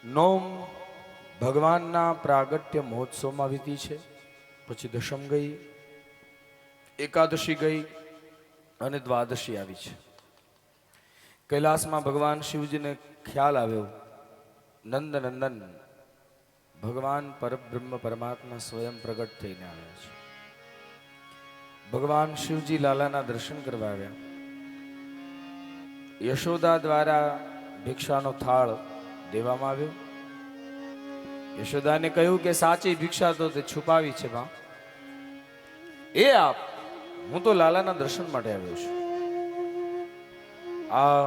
નોમ ભગવાનના પ્રાગટ્ય મહોત્સવમાં વીતી છે. પછી દશમ ગઈ, એકાદશી ગઈ અને દ્વાદશી આવી છે. કૈલાસમાં ભગવાન શિવજીને ખ્યાલ આવ્યો, નંદનંદન ભગવાન પરબ્રહ્મ પરમાત્મા સ્વયં પ્રગટ થઈને આવ્યા છે. ભગવાન શિવજી લાલાના દર્શન કરવા આવ્યા. યશોદા દ્વારા ભિક્ષાનો થાળ દેવામાં આવ્યો. યશોદાને કહ્યું કે સાચી ભિક્ષા તો તે છુપાવી છે માં, એ આપ, હું તો લાલાના દર્શન માટે આવ્યો છું. આ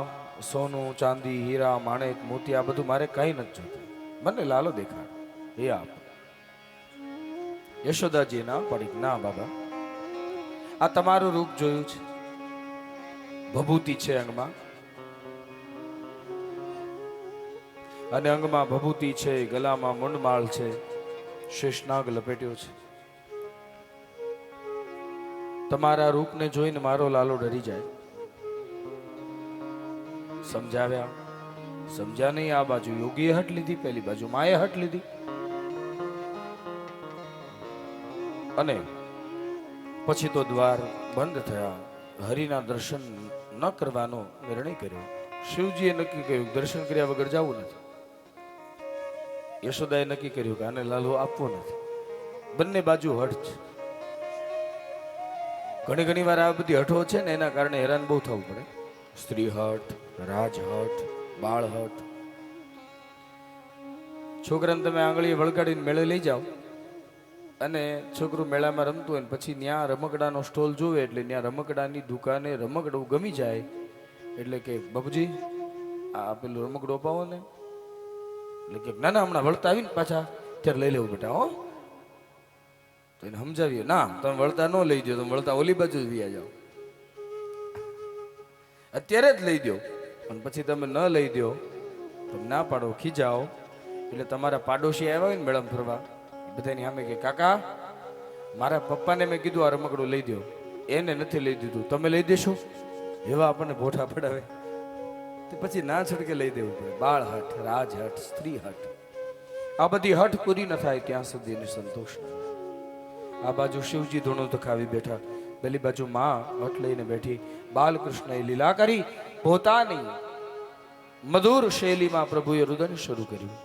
સોનું ચાંદી હીરા માણેક મોતી આ બધું મારે કઈ નથી જોતું, મને લાલો દેખાડ, એ આપ. યશોદાજી ના પડી, ના બાબા, આ તમારું રૂપ જોયું છે, ભભૂતિ છે અંગમાં, અને અંગમાં ભભૂતિ છે, ગલામાં મુંડમાળ છે, શેષનાગ લપેટ્યો છે. તમારા રૂપને જોઈને મારો લાલો ડરી જાય. સમજાવ્યા, સમજ્યા નહીં. આ બાજુ યોગીએ હટ લીધી, પેલી બાજુ માએ હટ લીધી, અને પછી તો દ્વાર બંધ થયા. હરિના દર્શન ન કરવાનો નિર્ણય કર્યો. શિવજીએ નક્કી કર્યું દર્શન કર્યા વગર જવું નથી. યશોદાએ નક્કી કર્યું કે આને લાલો આપવો નથી. બંને બાજુ હઠ છે. ઘણી વાર આ બધી હઠો છે ને એના કારણે હેરાન બહુ થવું પડે. સ્ત્રી હઠ, રાજ હઠ, બાળ હઠ. છોકરાને તમે આંગળીએ વળગાડીને મેળે લઈ જાઓ અને છોકરું મેળામાં રમતું હોય ને પછી ત્યાં રમકડાનો સ્ટોલ જોવે એટલે ત્યાં રમકડાની દુકાને રમકડું ગમી જાય એટલે કે બાપુજી આ પેલું રમકડું અપાવો ને, એટલે કે ના ના હમણાં વળતા આવીને પાછા ત્યારે લઈ લેવું બેટા, હો. તો એને સમજાવીએ, ના તમે વળતા ન લઈ દો, તમે વળતા ઓલી બાજુ જ વ્યા જાઓ, અત્યારે જ લઈ દો. પણ પછી તમે ન લઈ દો, તમે ના પાડો, ખીજાઓ, એટલે તમારા પાડોશી આવ્યા હોય ને મેળામાં ફરવા, બધાની સામે કે કાકા મારા પપ્પાને મેં કીધું આ રમકડું લઈ દો, એને નથી લઈ દીધું, તમે લઈ દેશો? એવા આપણને ભોઠા પડાવે. તો પછી ના છડકે લઈ દેવું પડે. બાળ હઠ, રાજ હઠ, સ્ત્રી હઠ, આ બધી હઠ પૂરી ન થાય ત્યાં સુધી એને સંતોષ. આ બાજુ શિવજી ધૂણો ધખાવી બેઠા, પેલી બાજુ માં હઠ લઈને બેઠી. બાલકૃષ્ણએ લીલા કરી, પોતાની મધુર શૈલીમાં પ્રભુએ રુદન શરૂ કર્યું.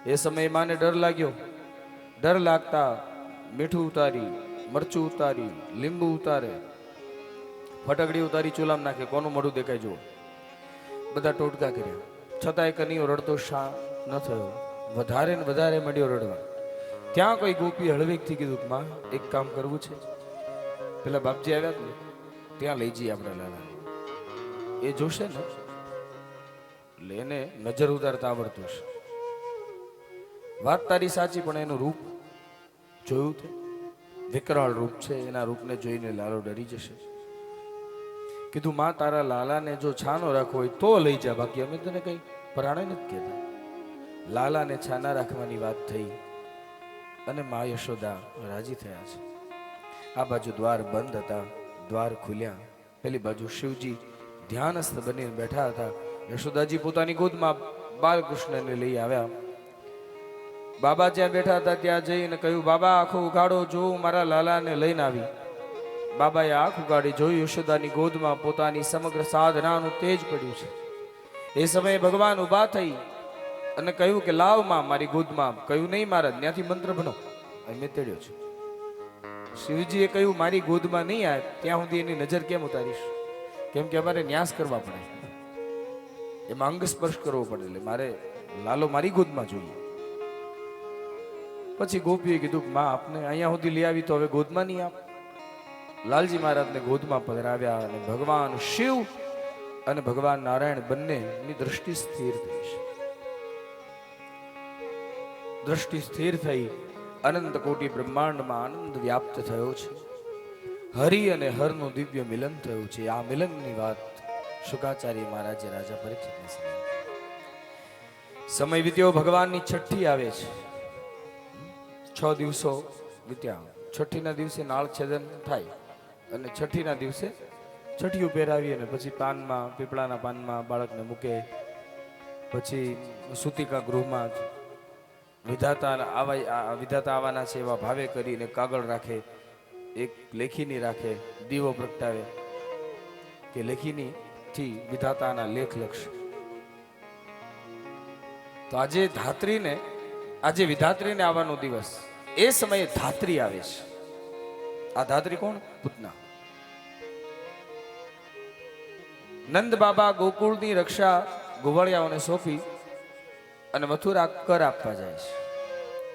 એ સમયે માને ડર લાગ્યો. ડર લાગતા મીઠું ઉતારી, મરચું ઉતારી, લીંબુ ઉતારે, ફટકડી ઉતારી ચૂલામાં નાખે, કોનું મોઢું દેખાય જુઓ. બધા ટોટકા કર્યા, છતાંય કનૈયો રડતો શા ન થયો. વધારે ને વધારે મળ્યો રડવા. ત્યાં કોઈ ગોપી હળવેકથી કીધું કે માં એક કામ કરવું છે, પેલા બાપજી આવ્યા ને ત્યાં લઈ જઈએ આપણા લાલા, એ જોશે ને એટલે એને નજર ઉતારતા આવડતું હશે. વાત તારી સાચી, પણ એનું રૂપ જોયું તે વિકરાળ રૂપ છે, એના રૂપને જોઈને લાલો ડરી જશે. કીધું માં તારા લાલાને જો છાનો રાખવો હોય તો લઈ જા, બાકી અમે તને કઈ પરાણે નથી કહેતા. લાલાને છાના રાખવાની વાત થઈ અને મા યશોદા રાજી થયા છે. આ બાજુ દ્વાર બંધ હતા, દ્વાર ખુલ્યા. પેલી બાજુ શિવજી ધ્યાનસ્થ બનીને બેઠા હતા. યશોદાજી પોતાની ગોદમાં બાલકૃષ્ણને લઈ આવ્યા. બાબા જ્યાં બેઠા હતા ત્યાં જઈને કહ્યું, બાબા આંખો ઉઘાડો, જોઉં મારા લાલાને લઈને આવી. બાબાએ આંખ ઉગાડી, જોયું યશોદાની ગોદમાં પોતાની સમગ્ર સાધનાનું તેજ પડ્યું છે. એ સમયે ભગવાન ઊભા થઈ અને કહ્યું કે લાવ માં મારી ગોદમાં. કહ્યું નહીં મહારાજ, ત્યાંથી મંત્ર ભણો, મેં તેડ્યો છે. શિવજીએ કહ્યું મારી ગોદમાં નહીં આવે ત્યાં સુધી એની નજર કેમ ઉતારીશ? કેમ કે અમારે ન્યાસ કરવા પડે, એમાં અંગ સ્પર્શ કરવો પડે, એટલે મારે લાલો મારી ગોદમાં જોઈએ. પછી ગોપીએ કીધું કે માં આપને અહીંયા સુધી લઈ આવી તો હવે ગોદમાં નહીં આપ. લાલજી મહારાજને ગોદમાં પધરાવ્યા અને ભગવાન શિવ અને ભગવાન નારાયણ બંનેની દ્રષ્ટિ સ્થિર થઈ છે. દ્રષ્ટિ સ્થિર થઈ, અનંત કોટી બ્રહ્માંડમાં આનંદ વ્યાપ્ત થયો છે. હરિ અને હરનું દિવ્ય મિલન થયું છે. આ મિલનની વાત શુકાચાર્ય મહારાજે રાજા પરીક્ષિતને સંભળાવી. સમય વીત્યો, ભગવાનની છઠ્ઠી આવે છે. 6 દિવસો વીત્યા. છઠ્ઠીના દિવસે નાળ છેદન થાય અને છઠ્ઠીના દિવસે છઠ્ઠીઓ પહેરાવી અને પછી પાનમાં, પીપળાના પાનમાં બાળકને મૂકે. પછી સૂતિકા ગૃહમાં વિધાતા આવવાના છે એવા ભાવે કરીને કાગળ રાખે, એક લેખીની રાખે, દીવો પ્રગટાવે કે લેખીની થી વિધાતાના લેખ લખશે. તો આજે વિધાત્રીને આવવાનો દિવસ, એ સમયે ધાત્રી આવે છે. આ ધાત્રી કોણ? પૂતના. નંદ બાબા ગોકુળની રક્ષા ગોવાળિયાઓને સોંપી અને મથુરા કર આપવા જાય છે.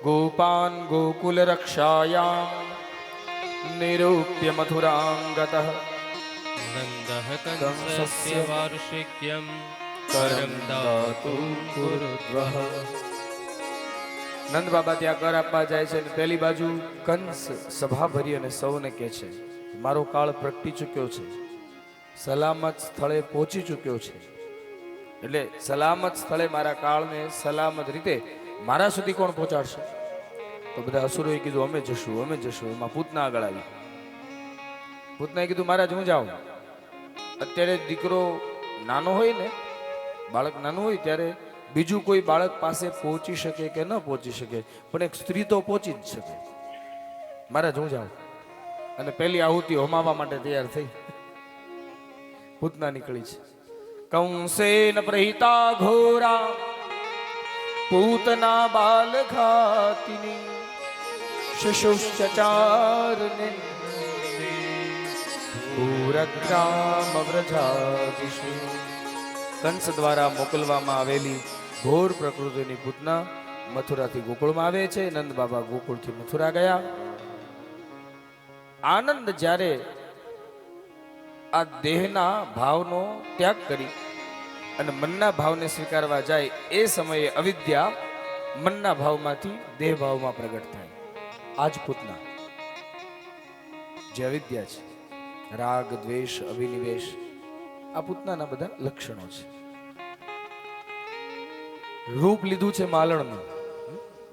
ગોપાન ગોકુલ રક્ષાયામ નિરૂપ્ય મથુરાંગતઃ નંદઃ કંસસ્ય વાર્ષિક્યમ કરમ દાતુ કુરુદ્વઃ. નંદ બાબા ત્યાં કર આપવા જાય છે અને પેલી બાજુ કંસ સભા ભરી અને સૌને કહે છે, મારો કાળ પ્રગટી ચૂક્યો છે, સલામત સ્થળે પહોંચી ચૂક્યો છે. એટલે સલામત સ્થળે મારા કાળને સલામત રીતે મારા સુધી કોણ પહોંચાડશે? તો બધા અસુરોએ કીધું અમે જશું. એમાં પૂતના આગળ આવી. પૂતનાએ કીધું મહારાજ હું જાઉં. અત્યારે દીકરો નાનો હોય ને, બાળક નાનું હોય ત્યારે બીજું કોઈ બાળક પાસે પહોંચી શકે કે ન પહોંચી શકે, પણ એક સ્ત્રી તો પહોંચી જ શકે. મહારાજ હું જાઉં. અને પહેલી આહુતિ હોમાવા માટે તૈયાર થઈ. પૂતના નીકળી છે. કંસેન પ્રહિતા ઘોરા પૂતના બાલ ઘાતિની શિશુશ્ચચારને પૂરગ્રામ વ્રજાદિષુ. કંસ દ્વારા મોકલવામાં આવેલી ઘોર પ્રકૃતિની પૂતના મથુરાથી ગોકુળમાં આવે છે. નંદ બાબા ગોકુળથી મથુરા ગયા. આનંદ જ્યારે આ દેહના ભાવનો ત્યાગ કરી અને મનના ભાવને સ્વીકારવા જાય, એ સમયે અવિદ્યા મનના ભાવમાંથી દેહ ભાવમાં પ્રગટ થાય. આજ પૂતના જે અવિદ્યા છે, રાગ દ્વેષ અભિનિવેશ, આ પૂતનાના બધા લક્ષણો છે. રૂપ લીધું છે માલણનું,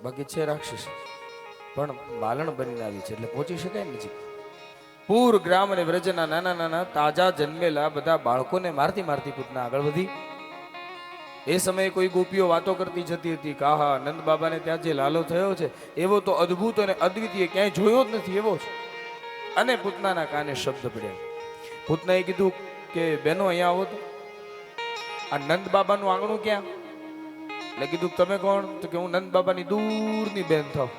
બાકી છે રાક્ષસ, પણ માલણ બનીને આવી છે એટલે પહોંચી શકાય નજીક. પૂર ગ્રામ અને વ્રજના નાના નાના તાજા જન્મેલા બધા બાળકોને મારતી પૂતના આગળ વધી. એ સમયે કોઈ ગોપીઓ વાતો કરતી જતી હતી કે આહા, નંદ બાબાને ત્યાં જે લાલો થયો છે એવો તો અદ્ભુત અને અદ્વિતીય ક્યાંય જોયો જ નથી એવો છે. અને પૂતનાના કાને શબ્દ પડ્યા. પૂતનાએ કીધું કે બેનો અહીંયા આવો તો. આ નંદ બાબાનું આંગણું ક્યાં? એટલે કીધું તમે કોણ? તો કે હું નંદ બાબાની દૂરની બેન થાવ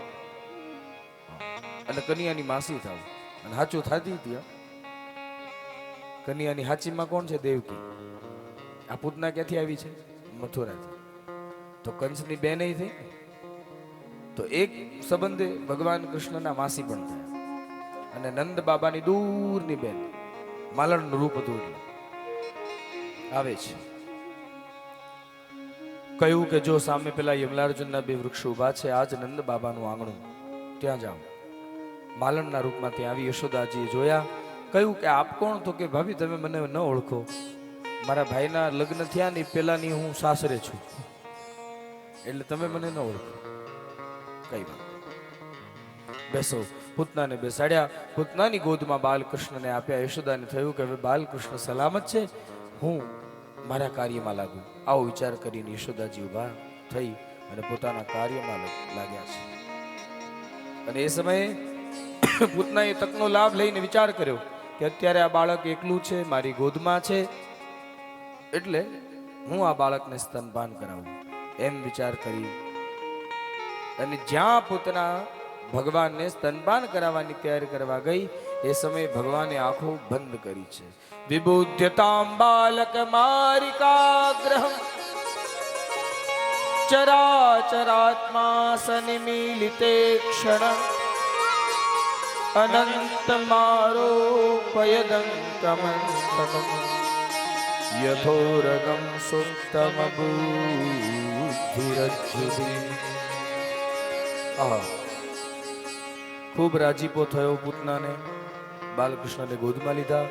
અને કન્યાની માસી થાવ. અને હાચું થતી હતી. કન્યાની હાચીમાં કોણ છે? દેવકી. આ પૂતના ક્યાંથી આવી છે? મથુરાથી. તો કંસની બેન થઈ. તો એક સંબંધે ભગવાન કૃષ્ણના માસી પણ થયા અને નંદ બાબાની દૂરની બેન. માલણનું રૂપ હતું એટલે આવે છે. કહ્યું કે જો સામે પેલા યમલાર્જુનના બે વૃક્ષો ઉભા છે, આજ નંદ બાબાનું આંગણું, ત્યાં જાઓ. માલણના રૂપમાં ત્યાં આવી. યશોદાજીએ જોયા. કહ્યું કે આપ કોણ? તો કે ભાભી તમે મને ન ઓળખો, મારા ભાઈના લગ્ન થયા ને પેલાની હું સાસરે છું, એટલે તમે મને ન ઓળખો. કઈ વાત, બેસો. પૂતનાને બેસાડ્યા. પૂતનાની ગોદમાં બાલકૃષ્ણને આપ્યા. યશોદાને થયું કે હવે બાલકૃષ્ણ સલામત છે, હું મારા કાર્યમાં લાગુ. આવો વિચાર કરીને યશોદાજી ઉભા થઈ અને પોતાના કાર્યમાં લાગ્યા છે. અને એ સમયે પૂતનાએ તકનો લાભ લઈને વિચાર કર્યો કે અત્યારે આ બાળક એકલું છે, મારી ગોદમાં છે, એટલે હું આ બાળકને સ્તનપાન કરાવું, એમ વિચાર કરી અને જ્યાં પૂતના ભગવાનને સ્તનપાન કરાવવાની તૈયારી કરવા ગઈ, એ સમયે ભગવાને આંખો બંધ કરી છે. વિબુધ્યતામ બાલક મારિકાગ્રહમ ચરાચરાત્મા સનિમીલિતે ક્ષણ અનંત મારોપયદંતમંતકમ યથોરગમ સુત્તમ બુદ્ધિરજ્જુતિ. ખૂબ રાજીપો થયો પૂતનાને. બાલકૃષ્ણને ગોદમાં લીધા.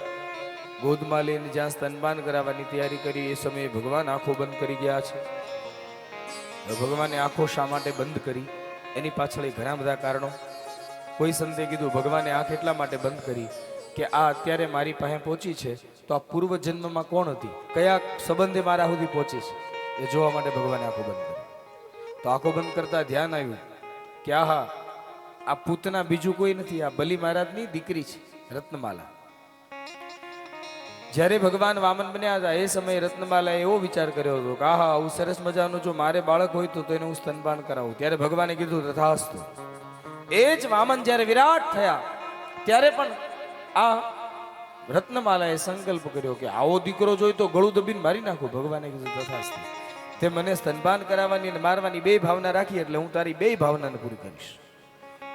ગોદમાં લઈને જ્યાં સ્તનપાન કરાવવાની તૈયારી કરી, એ સમયે ભગવાન આંખો બંધ કરી ગયા છે. ભગવાને આંખો શા માટે બંધ કરી? એની પાછળ ઘણા બધા કારણો. કોઈ સંતે કીધું ભગવાને આંખ એટલા માટે બંધ કરી કે આ અત્યારે મારી પાસે પહોંચી છે, તો આ પૂર્વ જન્મમાં કોણ હતી, કયા સંબંધે મારા સુધી પહોંચી છે, એ જોવા માટે ભગવાને આંખો બંધ કરી. તો તો આંખો બંધ કરતા ધ્યાન આવ્યું કે આહા, આ પૂતના બીજું કોઈ નથી, આ બલી મહારાજની દીકરી છે રત્નમાલા. જ્યારે ભગવાન વામન બન્યા હતા એ સમયે રત્નમાલાએ એવો વિચાર કર્યો હતો કે આહા, આવું સરસ મજાનું જો મારે બાળક હોય તો એને હું સ્તનપાન કરાવું. ત્યારે ભગવાને કીધું તથાસ્તુ. એ જ વામન જ્યારે વિરાટ થયા ત્યારે પણ આ રત્નમાલાએ સંકલ્પ કર્યો કે આવો દીકરો જોઈ તો ગળું દબીને મારી નાખું. ભગવાને કીધું તથાસ્તુ. તે મને સ્તનપાન કરાવવાની અને મારવાની બે ભાવના રાખી એટલે હું તારી બે ભાવનાને પૂરી કરીશ.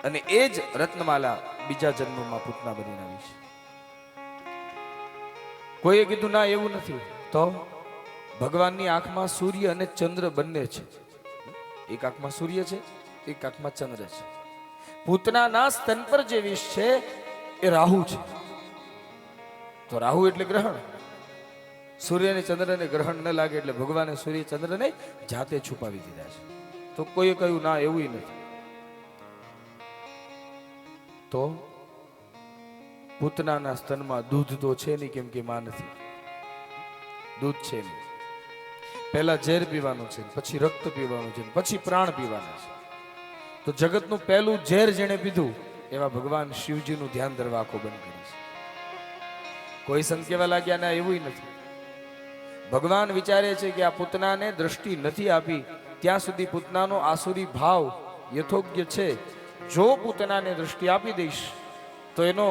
અને એ જ રત્નમાલા બીજા જન્મમાં પૂતના બનીને આવી છે. કોઈએ કીધું ના એવું નથી. તો ભગવાનની આંખમાં સૂર્ય અને ચંદ્ર બંને છે. એક આંખમાં સૂર્ય છે, એક આંખમાં ચંદ્ર છે. પૂતનાના સ્તન પર જે વિષ છે એ રાહુ છે. તો રાહુ એટલે ગ્રહણ. સૂર્ય અને ચંદ્રને ગ્રહણ ન લાગે એટલે ભગવાને સૂર્ય ચંદ્રને જાતે છુપાવી દીધા છે. તો કોઈએ કહ્યું ના એવું નથી. તો પૂતનાના સ્તનમાં દૂધ તો છે નહીં, કેમ કે માં નથી. દૂધ છે નહીં. પહેલા ઝેર પીવાનું છે, પછી રક્ત પીવાનું છે, પછી પ્રાણ પીવાના છે. તો જગતનું પહેલું ઝેર જેણે પીધું એવા ભગવાન શિવજીનું ધ્યાન ધરવા આંખો બંધ કરી છે. કોઈ સંત કહેવા લાગ્યા ના એવું નથી. ભગવાન વિચારે છે કે આ પૂતનાને દ્રષ્ટિ નથી આપી ત્યાં સુધી પૂતનાનો આસુરી ભાવ યથોગ્ય છે. જો પૂતનાને દ્રષ્ટિ આપી દઈશ તો એનો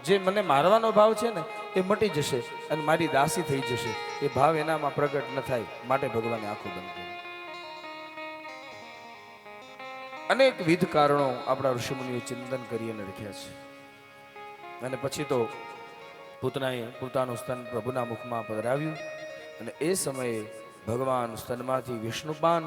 જે મને મારવાનો ભાવ છે ને એ મટી જશે અને મારી દાસી થઈ જશે. એ ભાવ એનામાં પ્રગટ ન થાય માટે ભગવાને આંખો બંધ કરી. અનેક વિધ કારણો આપણા ઋષિમુનિઓ ચિંતન કરીને લખ્યા છે. અને પછી તો પૂતનાએ પોતાનું સ્તન પ્રભુના મુખમાં પધરાવ્યું અને એ સમયે ભગવાન સ્તનમાંથી વિષ્ણુપાન,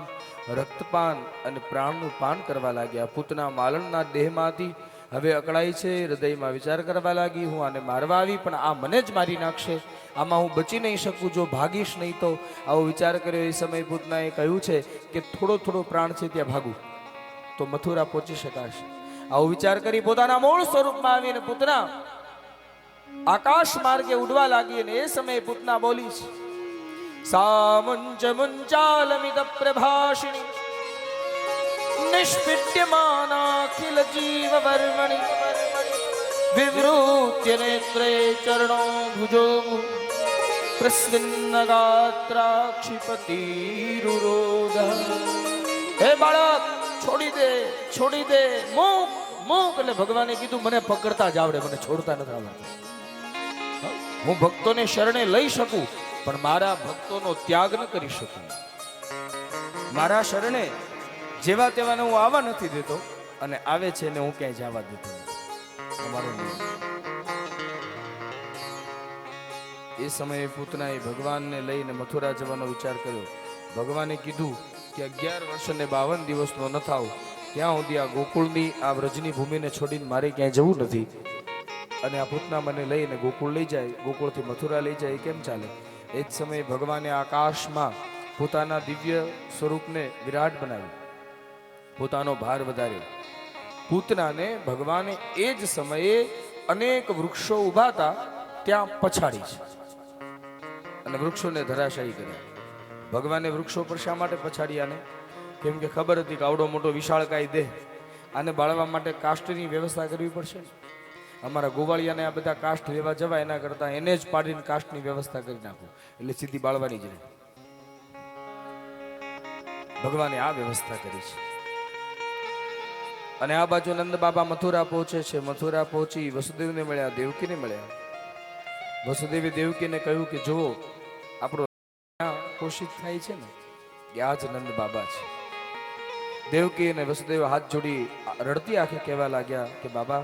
રક્તપાન અને પ્રાણનું પાન કરવા લાગ્યા. પૂતના માલણના દેહમાંથી હવે અકળાઈ છે, હૃદયમાં વિચાર કરવા લાગી હું આને મારવા આવી પણ આ મને જ મારી નાખશે, આમાં હું બચી નહીં શકું, જો ભાગીશ નહીં તો. આવો વિચાર કર્યો. એ સમયે પૂતનાએ કહ્યું છે કે થોડો થોડો પ્રાણ છે ત્યાં ભાગું તો મથુરા પહોંચી શકાશે. આવો વિચાર કરી પોતાના મૂળ સ્વરૂપમાં આવીને પૂતના આકાશ માર્ગે ઉડવા લાગી. અને એ સમયે પૂતના બોલી છે સામુંચ મુંચાલમિદ પ્રભાષિણી નિષ્પિટ્યમાનાખિલ જીવ વર્મણિ વિવૃત્ય નેત્રે ચરણો ભુજો પ્રસ્વિન્ન ગાત્રાક્ષિપતિરુરોધ. હે બાળક, છોડી દે મૂક એટલે ભગવાને કીધું મને પકડતા જ આવડે, મને છોડતા નથી આવડતું. હું ભક્તોને શરણે લઈ શકું પણ મારા ભક્તોનો ત્યાગ ન કરી શકું. મારા શરણે જેવા તેવાને હું આવવા નથી દેતો અને આવે છે ને હું ક્યાંય જવા દેતો નથી. અમારો નિયમ. એ સમયે પૂતનાએ ભગવાનને લઈને મથુરા જવાનો વિચાર કર્યો. ભગવાને કીધું કે 11 વર્ષ અને 52 દિવસનો ન થાવ ત્યાં સુધી આ ગોકુળની આ વ્રજની ભૂમિને છોડીને મારે ક્યાંય જવું નથી. અને આ પૂતના મને લઈને ગોકુળ લઈ જાય, ગોકુળથી મથુરા લઈ જાય, કેમ ચાલે? એ જ સમયે ભગવાને આકાશમાં પોતાના દિવ્ય સ્વરૂપને વિરાટ બનાવ્યું, પોતાનો ભાર વધાર્યો. પૂતનાને ભગવાને એ જ સમયે અનેક વૃક્ષો ઉભા હતા ત્યાં પછાડી છે અને વૃક્ષોને ધરાશાયી કર્યા. ભગવાને વૃક્ષો પર શા માટે પછાડ્યા ને? કેમ કે ખબર હતી કે આવડો મોટો વિશાળકાય દેહ, આને બાળવા માટે કાષ્ટની વ્યવસ્થા કરવી પડશે. અમારા ગોવાળિયાને આ બધા કાષ્ટ લેવા જવા એના કરતા એને જ પાડીને કાષ્ટની વ્યવસ્થા કરી નાખું એટલે સીધી બાળવાની જ રહે. ભગવાને આ વ્યવસ્થા કરી છે. અને આ બાજુ નંદ બાબા મથુરા પહોંચે છે. મથુરા પહોંચી વસુદેવને મળ્યા, દેવકીને મળ્યા. વસુદેવે દેવકીને કહ્યું કે જુઓ, આપણો પોષિત થાય છે ને કે આ જ નંદ બાબા છે. દેવકી અને વસુદેવ હાથ જોડી રડતી આંખે કહેવા લાગ્યા કે બાબા,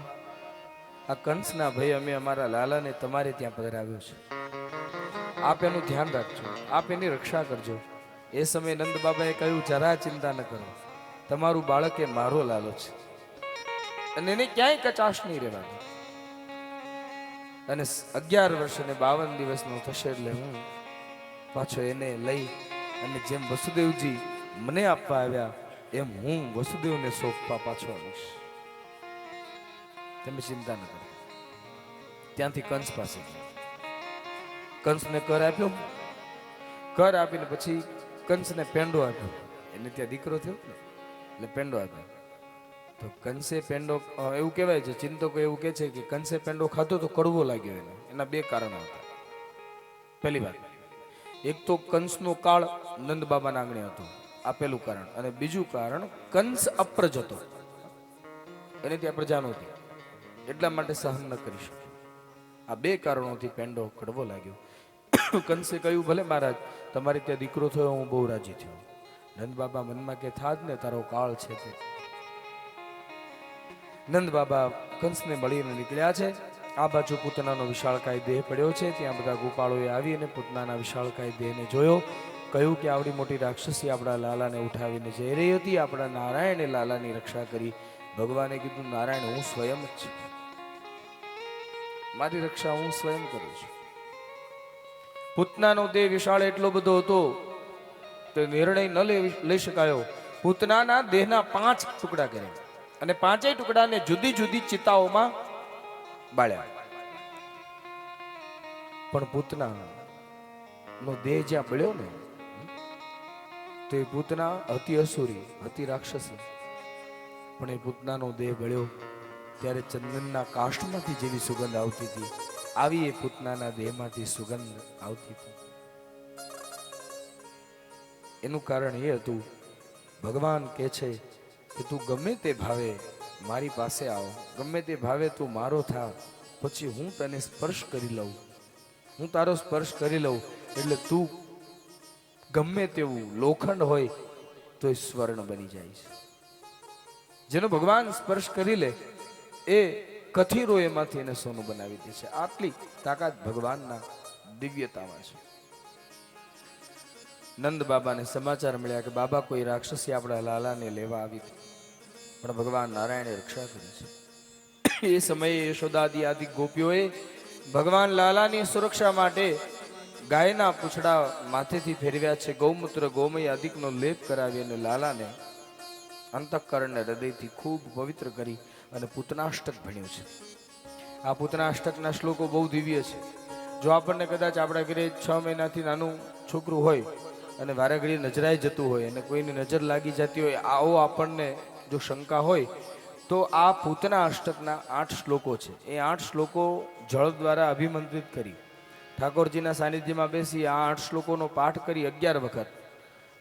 આ કંસના ભય અમે અમારા લાલાને તમારે ત્યાં પધરાવ્યો છે. આપ એનું ધ્યાન રાખજો, આપ એની રક્ષા કરજો. એ સમયે નંદ બાબાએ કહ્યું જરા ચિંતા ન કરો, તમારું બાળક એ મારો લાલો છે અને એને ક્યાંય કચાશ નહીં રહેવાની. અને 11 વર્ષ અને 52 દિવસનો થશે એટલે હું પાછો એને લઈ અને જેમ વસુદેવજી મને આપવા આવ્યા એમ હું વસુદેવને સોંપવા પાછો આવીશ. તમે ચિંતા ન કરો. ત્યાંથી કંસ પાસે કંસને કર આપ્યો. કર આપીને પછી કંસને પેંડો આપ્યો. એને ત્યાં દીકરો થયો ને એટલે પેંડો આપ્યો. તો કંસે પેંડો એવું કહેવાય છે, ચિંતકો એવું કહે છે કે કંસે પેંડો ખાધો તો કડવો લાગ્યો એને. એના બે કારણો હતા. પહેલી વાત, એક તો કંસનો કાળ નંદ બાબાના આંગણે હતો, આ પહેલું કારણ. અને બીજું કારણ, કંસ અપ્રજ હતો, એને ત્યાં પ્રજા નહોતી, એટલા માટે સહન ન કરી શક્યો. આ બે કારણોથી પેંડો કડવો લાગ્યો. કંસે કહ્યું, ભલે મહારાજ, તમારે ત્યાં દીકરો થયો, હું બહુ રાજી થયો. નંદ બાબા મનમાં કે થાત ને તારો કાળ છે તે. નંદ બાબા કંસને મળીને નીકળ્યા છે. આ બાજુ પૂતનાનો વિશાળકાય દેહ પડ્યો છે. ત્યાં બધા ગોપાળોએ આવી અને પૂતનાના વિશાળકાય દેહને જોયો. કહ્યું કે આવડી મોટી રાક્ષસી આપણા લાલાને ઉઠાવીને જઈ રહી હતી. આપણા નારાયણે લાલાની રક્ષા કરી. ભગવાને કીધું, નારાયણ, હું સ્વયં જ છું, મારી રક્ષા હું સ્વયં કરું છું. પૂતનાનો દેહ વિશાળ એટલો બધો હતો કે નિર્ણય ન લઈ શકાયો. પૂતનાના દેહના 5 ટુકડા કર્યા અને 5 ટુકડાને જુદી જુદી ચિતાઓમાં બાળ્યા. પણ પૂતના નો દેહ જ્યાં બળ્યો ને, તો એ પૂતના અતિ અસુરી, અતિ રાક્ષસી. પણ એ પૂતનાનો દેહ બળ્યો ત્યારે ચંદનના કાષ્ઠમાંથી જેવી સુગંધ આવતી હતી, આવી એ પૂતનાના દેહમાંથી સુગંધ આવતી હતી. એનું કારણ એ હતું, ભગવાન કહે છે કે તું ગમે તે ભાવે મારી પાસે આવ, ગમે તે ભાવે તું મારો થા, પછી હું તને સ્પર્શ કરી લઉં, હું તારો સ્પર્શ કરી લઉં એટલે તું ગમે તેવું લોખંડ હોય તો એ સ્વર્ણ બની જાય છે. જેનો ભગવાન સ્પર્શ કરી લે એ કથિરો એમાંથી એને સોનું બનાવી દે છે. આટલી તાકાત ભગવાનના દિવ્યતામાં છે. નંદ બાબાને સમાચાર મળ્યા કે બાબા, કોઈ રાક્ષસી આપણા લાલાને લેવા આવી હતી, પણ ભગવાન નારાયણે રક્ષા કરી છે. એ સમયે યશોદાદી આદિ ગોપીઓએ ભગવાન લાલાની સુરક્ષા માટે ગાયના પૂંછડા માથેથી ફેરવ્યા છે. ગૌમૂત્ર ગોમય આદિકનો લેપ કરાવી અને લાલાને અંતઃકરણને હૃદયથી ખૂબ પવિત્ર કરી અને પૂતનાષ્ટક ભણ્યું છે. આ પૂતનાષ્ટકના શ્લોકો બહુ દિવ્ય છે. જો આપણને કદાચ આપણા ઘરે 6 મહિનાથી નાનું છોકરું હોય અને વારે ઘડી નજરાઈ જતું હોય અને કોઈની નજર લાગી જતી હોય, આવો આપણને જો શંકા હોય, તો આ પૂતના અષ્ટકના 8 શ્લોકો છે. એ 8 શ્લોકો જળ દ્વારા અભિમંત્રિત કરી ઠાકોરજીના સાનિધ્યમાં બેસી આ 8 શ્લોકોનો પાઠ કરી 11 વખત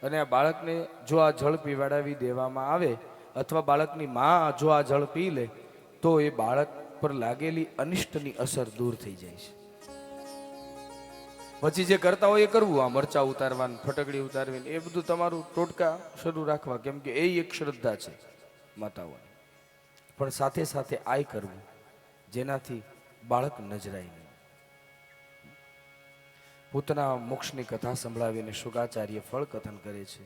અને આ બાળકને જો આ જળ પીવડાવી દેવામાં આવે અથવા બાળકની માં જો આ જળ પી લે તો એ બાળક પર લાગેલી અનિષ્ટની અસર દૂર થઈ જાય છે. પછી જે કરતા હોય એ કરવું, આ મરચા ઉતારવાનું, ફટકડી ઉતારવી, એ બધું તમારું ટોટકા શરૂ રાખવા, કેમ કે એ એક શ્રદ્ધા છે માતાઓની. પણ સાથે સાથે આય કરવું જેનાથી બાળક નજરાય નહીં. પૂતના મોક્ષની કથા સંભળાવીને શુકાચાર્ય ફળ કથન કરે છે.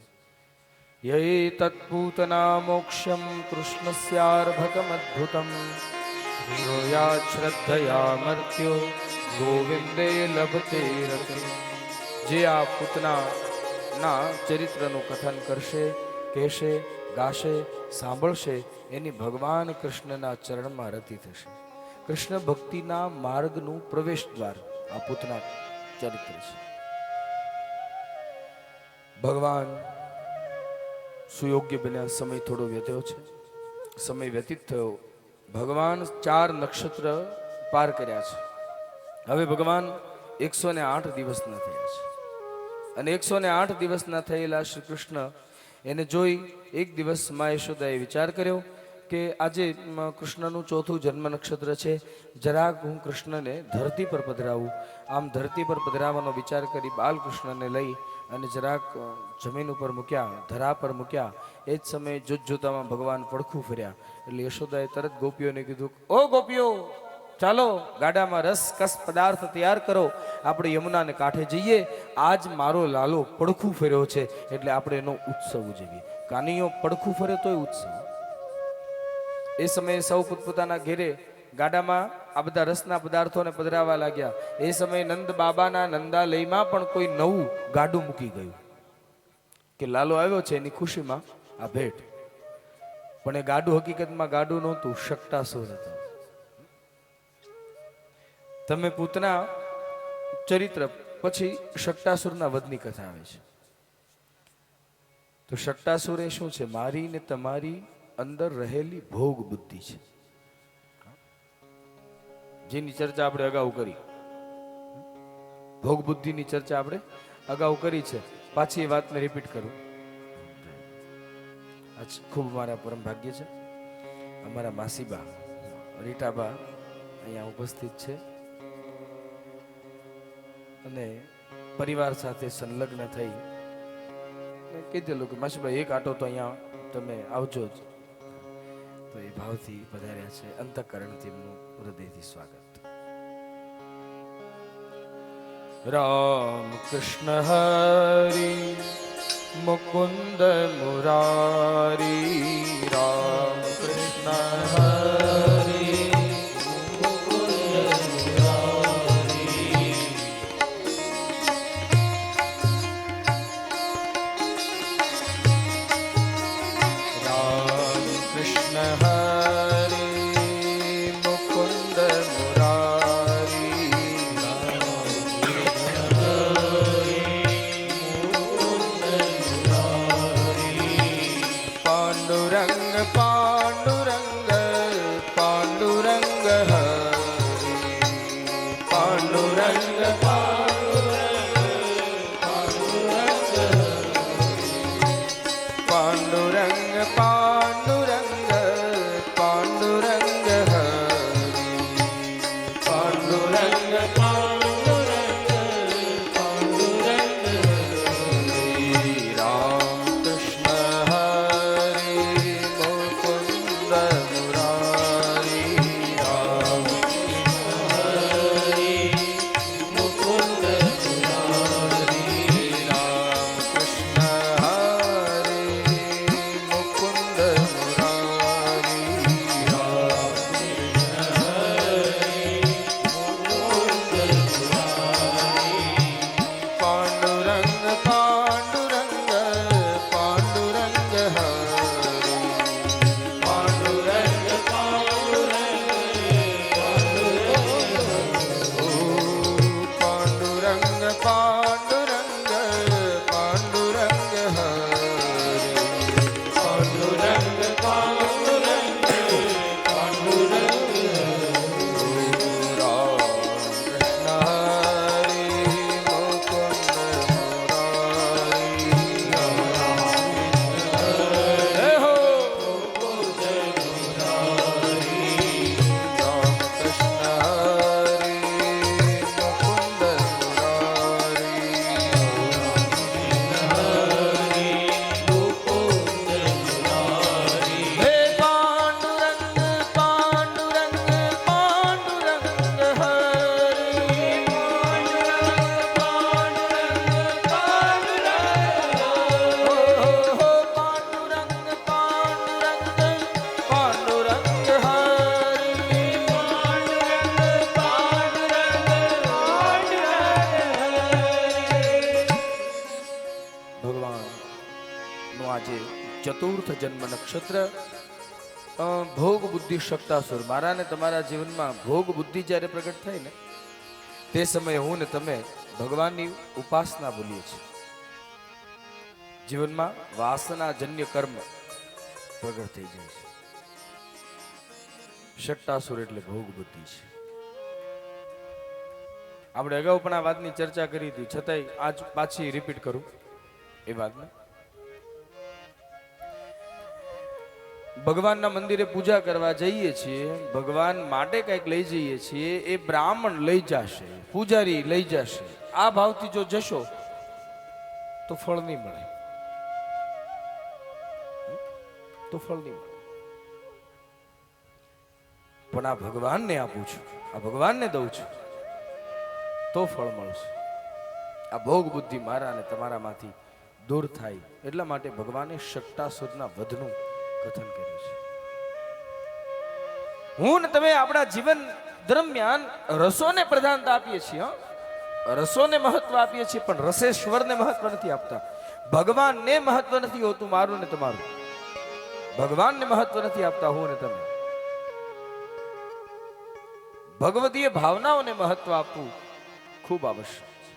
યે તત્પૂતના મોક્ષમ કૃષ્ણસ્યાર્ભકમદ્ભુતમ યાદ શ્રદ્ધયા મર્ત્યો ગોવિંદે લભતે રતે. જે આ પૂતનાના ચરિત્રનું કથન કરશે, કહેશે, ગાશે, સાંભળશે, એની ભગવાન કૃષ્ણના ચરણમાં રતિ થશે. કૃષ્ણ ભક્તિના માર્ગનું પ્રવેશ દ્વાર આ પૂતના ચરિત્ર છે. ભગવાન સુયોગ્ય બન્યા. સમય થોડો વ્યત્યો છે, સમય વ્યતીત થયો. ભગવાન 4 નક્ષત્ર પાર કર્યા છે. હવે ભગવાન 108 દિવસના થયા છે અને 108 દિવસના થયેલા શ્રી કૃષ્ણ એને જોઈ એક દિવસ માં યશોદાએ વિચાર કર્યો કે આજે કૃષ્ણનું 4થું જન્મ નક્ષત્ર છે, જરાક હું કૃષ્ણને ધરતી પર પધરાવું. આમ ધરતી પર પધરાવવાનો વિચાર કરી બાલકૃષ્ણને લઈ અને જરાક જમીન ઉપર મૂક્યા, ધરા પર મૂક્યા. એ જ સમયે જોતજોતામાં ભગવાન પડખું ફર્યા એટલે યશોદાએ તરત ગોપીઓને કીધું, ઓ ગોપીઓ, ચાલો ગાડામાં રસ કસ પદાર્થ તૈયાર કરો, આપણે યમુનાને કાંઠે જઈએ. આજ મારો લાલો પડખું ફર્યો છે એટલે આપણે એનો ઉત્સવ ઉજવીએ. કાનીઓ પડખું ફરે તોય ઉત્સવ. એ સમયે સૌ પોતપોતાના ઘેરે ગાડામાં આ બધા રસના પદાર્થોને પધરાવા લાગ્યા. એ સમયે નંદ બાબાના નંદાલયમાં પણ કોઈ નવું ગાડું મૂકી ગયું કે લાલો આવ્યો છે એની ખુશીમાં આ ભેટ. પણ એ ગાડું હકીકતમાં ગાડું નહોતું, શકટાસુર હતું. તમે પૂતના ચરિત્ર પછી શકટાસુરના વધની કથા આવે છે. તો શટ્ટાસુર એ શું છે? મારી ને તમારી અંદર રહેલી ભોગ બુદ્ધિ છે, જેની ચર્ચા આપણે અગાઉ કરી. ભોગ બુદ્ધિની ચર્ચા આપણે અગાઉ કરી છે. પાછી એ વાતને રિપીટ કરું. આજ ખૂબ મારા પરમ ભાગ્ય છે, અમારા માસીબા રીટાબા અહીંયા ઉપસ્થિત છે અને પરિવાર સાથે સંલગ્ન થઈ કીધેલું કે માસીભાઈ એક આટો તો અહીંયા તમે આવજો જ. તો એ ભાવથી પધાર્યા છે. અંતઃકરણથી એમનું હૃદયથી સ્વાગત. રામ કૃષ્ણ હરી મુકુંદ મુરારી, રામ કૃષ્ણ હરી મુકુંદ મુરારી, રામ કૃષ્ણ હરી મુકુંદ મુરારી, पांडुरंग पांडुरंग पांडुरंग हरि, पांडुरंग पांडुरंग पांडुरंग पांडुरंग हरि, पांडुरंग पांडुरंग पांडुरंग हरि, राम कृष्ण हरि मुकुंद मुरारी, राम हरि मुकुंद मुरारी, राम कृष्ण हरि मुकुंद मुरारी, राम पांडुरंग पांडुरंग पांडुरंग हरि, पांडुरंग पांडुरंग पांडुरंग पांडुरंग पांडुरंग हरि, पांडुरंग पांडुरंग पांडुरंग राम कृष्ण हरि मुकुंद मुरारी, जय हो राम कृष्ण हरि मुकुंद मुरारी, हे पांडुरंग पांडुरंग पांडुरंग हरि, पांडुरंग पांडुरंग पांडुरंग हो पांडुरंग पांडुरंग पांडुरंग हरि, पांडुरंग पांडुरंग ભગવાન નું આજે ચતુર્થ જન્મ નક્ષત્ર ભોગ બુદ્ધિ શક્તાસુર. મારા ને તમારા જીવનમાં ભોગ બુદ્ધિ જ્યારે પ્રગટ થાય ને તે સમયે હું ને તમે ભગવાનની ઉપાસના ભૂલીએ છીએ. જીવનમાં વાસનાજન્ય કર્મ પ્રગટ થઈ જાય છે. શક્તાસુર એટલે ભોગ બુદ્ધિ છે. આપણે અગાઉ પણ આ વાતની ચર્ચા કરી હતી, છતાંય આજ પાછી રિપીટ કરું એ વાતને. ભગવાનના મંદિરે પૂજા કરવા જઈએ છીએ, ભગવાન માટે કંઈક લઈ જઈએ છીએ, એ બ્રાહ્મણ લઈ જશે, પૂજારી લઈ જશે, આ ભાવથી જો જશો તો ફળ નહીં મળે, તો ફળ નહીં મળે. પણ આ ભગવાનને આપું છું, આ ભગવાનને દઉં છું તો ફળ મળશે. આ ભોગ બુદ્ધિ મારા અને તમારામાંથી દૂર થાય એટલા માટે ભગવાને શક્તાસુરના વધનું કથન કર્યું છે. હું ને તમે આપણા જીવન દરમિયાન રસોને પ્રધાનતા આપીએ છીએ, રસોને મહત્વ આપીએ છીએ, પણ રસેશ્વરને મહત્વ નથી આપતા. ભગવાનને મહત્વ નથી હોતું, મારું ને તમારું. ભગવાનને મહત્વ નથી આપતા હું ને તમે. ભગવદીય ભાવનાઓને મહત્વ આપવું ખૂબ આવશ્યક છે.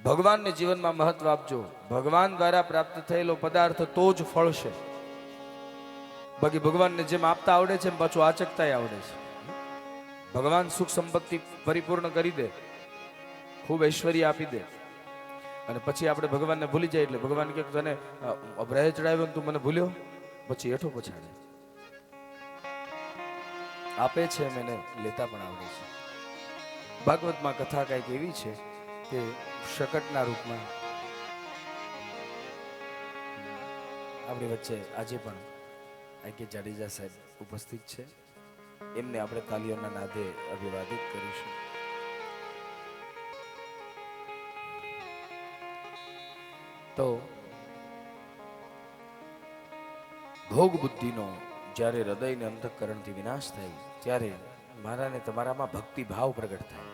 ભગવાનને જીવનમાં મહત્વ આપજો. ભગવાન દ્વારા પ્રાપ્ત થયેલો પદાર્થ તો જ ફળશે. બાકી ભગવાનને જેમ આપતા આવડે છે એમ પાછું આચકતાય આવડે છે. ભગવાન સુખ સંપત્તિ પરિપૂર્ણ કરી દે, ખૂબ ઐશ્વર્ય આપી દે, અને પછી આપણે ભગવાનને ભૂલી જાય એટલે ભગવાન કે તને અભરાય ચડાવ્યો તું મને ભૂલ્યો, પછી હેઠો પછાડે. આપે છે એમ એને લેતા પણ આવડે છે. ભાગવતમાં કથા કંઈક એવી છે કે શકટના રૂપમાં આપણી વચ્ચે આજે પણ કે જાડેજા સાહેબ ઉપસ્થિત છે. એમને આપણે તાલીઓના નાદે અભિવાદિત કરીશું. તો ભોગ બુદ્ધિનો જ્યારે હૃદયને અંતઃકરણથી વિનાશ થાય ત્યારે મારાને તમારામાં ભક્તિ ભાવ પ્રગટ થાય.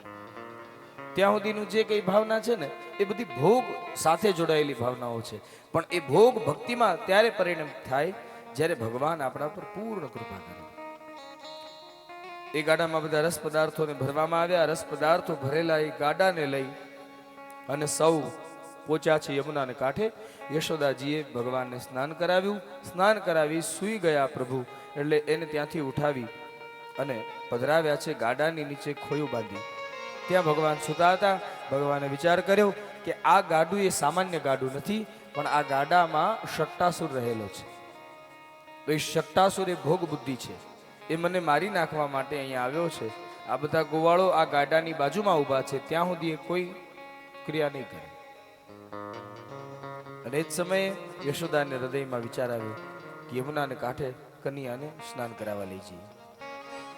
ત્યાં સુધીનું જે કઈ ભાવના છે ને એ બધી ભોગ સાથે જોડાયેલી ભાવનાઓ છે. પણ એ ભોગ ભક્તિમાં ત્યારે પરિણમિત થાય જ્યારે ભગવાન આપણા પર પૂર્ણ કૃપા કરે. એ ગાડામાં બધા રસ પદાર્થોને ભરવામાં આવ્યા. રસ પદાર્થો ભરેલા એ ગાડાને લઈ અને સૌ પહોંચ્યા છે યમુનાને કાંઠે. યશોદાજીએ ભગવાનને સ્નાન કરાવ્યું. સ્નાન કરાવી સૂઈ ગયા પ્રભુ, એટલે એને ત્યાંથી ઉઠાવી અને પધરાવ્યા છે ગાડાની નીચે ખોયું બાંધી. ત્યાં ભગવાન સૂતા હતા. ભગવાને વિચાર કર્યો કે આ ગાડું એ સામાન્ય ગાડું નથી, પણ આ ગાડામાં શક્ટાસુર રહેલો છે. એ શક્ટાસુર એ ભોગ બુદ્ધિ છે. એ મને મારી નાખવા માટે અહીંયા આવ્યો છે. આ બધા ગોવાળો આ ગાડાની બાજુમાં ઊભા છે, ત્યાં સુધી એ કોઈ ક્રિયા નહીં કરે. અને એ જ સમયે યશોદાને હૃદયમાં વિચાર આવ્યો કે યમુનાને કાંઠે કન્યાને સ્નાન કરાવવા લઈ જઈએ.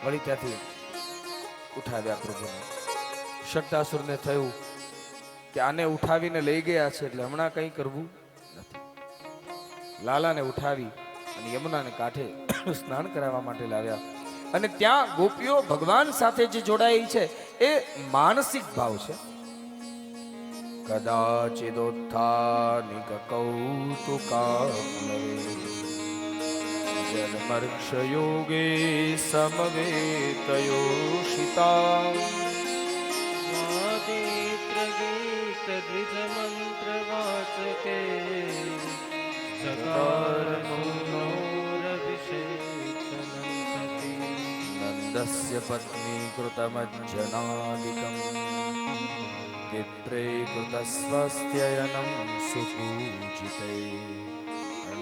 વળી ત્યાંથી ઉઠાવ્યા પ્રભુને. શક્તાસુરને થયું કે આને ઉઠાવીને લઈ ગયા છે એટલે હમણાં કંઈ કરવું નથી. લાલાને ઉઠાવી અને યમુનાને કાંઠે સ્નાન કરાવવા માટે લાવ્યા. અને ત્યાં ગોપીઓ ભગવાન સાથે જે જોડાયેલી છે એ માનસિક ભાવ છે. કદાચિદોત્થાનિક કૌતુકાપ્લવે જન્મર્ક્ષયોગે સમવેતયોષિતા द्विजमन्त्रवाचके चकारमूनोरभिषेचनं सति नन्दस्य पत्नी कृतमज्जनादिकं विप्रे कृतस्वस्त्ययनं सुपूजिते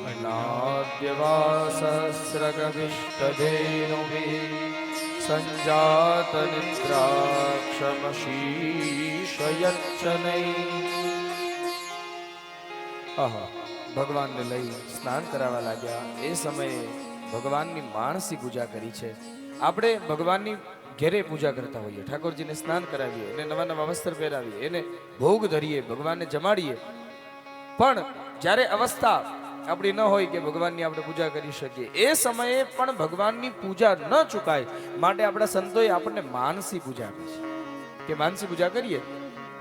अन्नाद्यवासहस्रगविष्टधेनुभिः સંજાતનિદ્રાક્ષમશીષયચ્છનૈ. આહા, ભગવાનને લઈ સ્નાન કરાવવા લાગ્યા. એ સમયે ભગવાનની માણસી પૂજા કરી છે. આપણે ભગવાનની ઘેરે પૂજા કરતા હોઈએ, ઠાકોરજીને સ્નાન કરાવીએ, એને નવા નવા વસ્ત્ર પહેરાવીએ, એને ભોગ ધરીએ, ભગવાનને જમાડીએ. પણ જ્યારે અવસ્થા આપણી ન હોય કે ભગવાનની આપણે પૂજા કરી શકીએ, એ સમયે પણ ભગવાનની પૂજા ન ચૂકાય માટે આપણા સંતોએ આપણને માનસી પૂજા આપી છે કે માનસી પૂજા કરીએ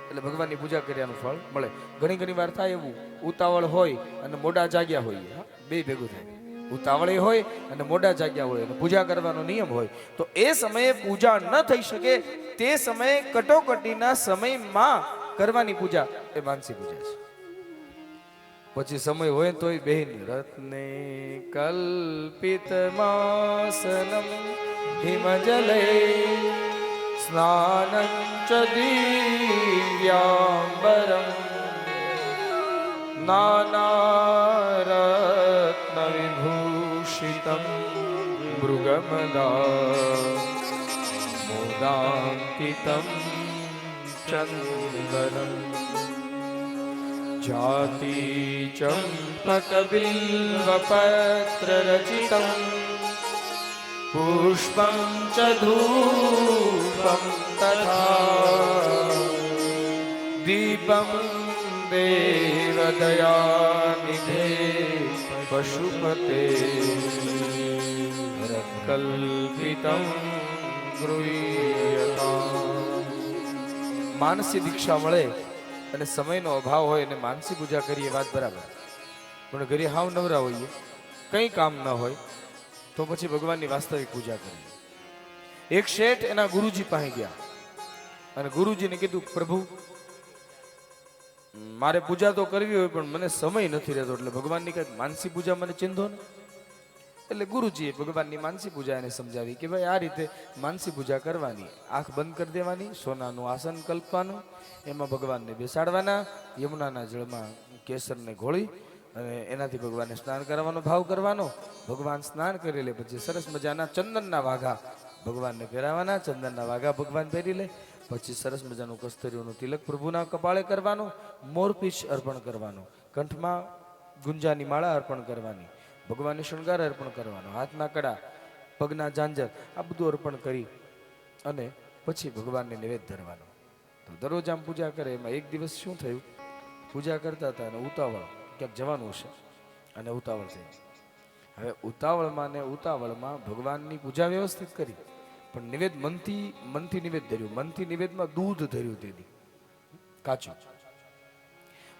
એટલે ભગવાનની પૂજા કર્યાનું ફળ મળે. ઘણી ઘણી વાર થાય એવું, ઉતાવળ હોય અને મોડા જાગ્યા હોઈએ, બે ભેગું થાય. ઉતાવળે હોય અને મોડા જાગ્યા હોય અને પૂજા કરવાનો નિયમ હોય, તો એ સમયે પૂજા ન થઈ શકે. તે સમયે કટોકટીના સમયમાં કરવાની પૂજા એ માનસી પૂજા છે. પછી સમય હોય તોય બેન રત્ને કલ્પિત માસનમ હિમજલે સ્નાનં ચ દિવ્યાંબરમ નાનારત્ન વિભૂષિતમ મૃગમદા મોદાંકિતમ ચંદનમ જાતિ ચંપકબિલ્વપત્ર રચિતમ પુષ્પં ચ ધૂપં તથા દીપં દેવદયાનિધે પશુપતે કલ્પિતં ગૃહ્યતામ. માનસી દીક્ષા મળે અને સમયનો અભાવ હોય અને માનસી પૂજા કરીએ, વાત બરાબર. પણ ઘરે હાવ નવરા હોઈએ, કંઈ કામ ન હોય, તો પછી ભગવાનની વાસ્તવિક પૂજા કરીએ. એક શેઠ એના ગુરુજી પાસે ગયા અને ગુરુજીને કીધું, પ્રભુ મારે પૂજા તો કરવી હોય પણ મને સમય નથી રહેતો, એટલે ભગવાનની કંઈક માનસી પૂજા મને ચીંધો ને. એટલે ગુરુજીએ ભગવાનની માનસી પૂજા એને સમજાવી કે ભાઈ આ રીતે માનસી પૂજા કરવાની, આંખ બંધ કરી દેવાની, સોનાનું આસન કલ્પવાનું, એમાં ભગવાનને બેસાડવાના, યમુનાના જળમાં કેસરને ઘોળી અને એનાથી ભગવાનને સ્નાન કરવાનો ભાવ કરવાનો. ભગવાન સ્નાન કરી લે પછી સરસ મજાના ચંદનના વાઘા ભગવાનને પહેરાવાના, ચંદનના વાઘા ભગવાન પહેરી લે પછી સરસ મજાનું કસ્તરીઓનું તિલક પ્રભુના કપાળે કરવાનું, મોરપીંછ અર્પણ કરવાનું, કંઠમાં ગુંજાની માળા અર્પણ કરવાની, ભગવાનને શણગાર અર્પણ કરવાનો, હાથના કડા, પગના ઝાંઝર આ બધું અર્પણ કરી અને પછી ભગવાનને નૈવેદ્ય ધરવાનો. તો દરરોજ આમ પૂજા કરે. એમાં એક દિવસ શું થયું, પૂજા કરતા હતા અને ઉતાવળ, ક્યાંક જવાનું હશે અને ઉતાવળ થઈ. હવે ઉતાવળમાં ને ઉતાવળમાં ભગવાનની પૂજા વ્યવસ્થિત કરી પણ નિવેદ મનથી નિવેદ ધર્યું. મનથી નિવેદમાં દૂધ ધર્યું, તેથી કાચું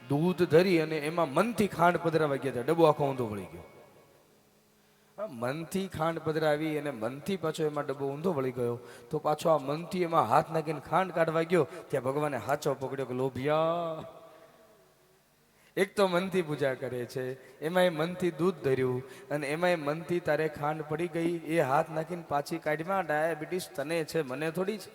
દૂધ ધરી અને એમાં મનથી ખાંડ પધરાવા ગયા હતા. ડબ્બો આખો ઊંધો વળી ગયો. મનથી ખાંડ પધરાવી અને મનથી પાછો એમાં ડબ્બો ઊંધો વળી ગયો તો પાછો આ મનથી એમાં હાથ નાખીને ખાંડ કાઢવા ગયો ત્યાં ભગવાને હાચો પકડ્યો કે લોભિયા, એક તો મનથી પૂજા કરે છે, એમાં મનથી દૂધ ધર્યું અને એમાં મનથી તારે ખાંડ પડી ગઈ, એ હાથ નાખીને પાછી કાઢમાં ડાયાબિટીસ તને છે, મને થોડી છે.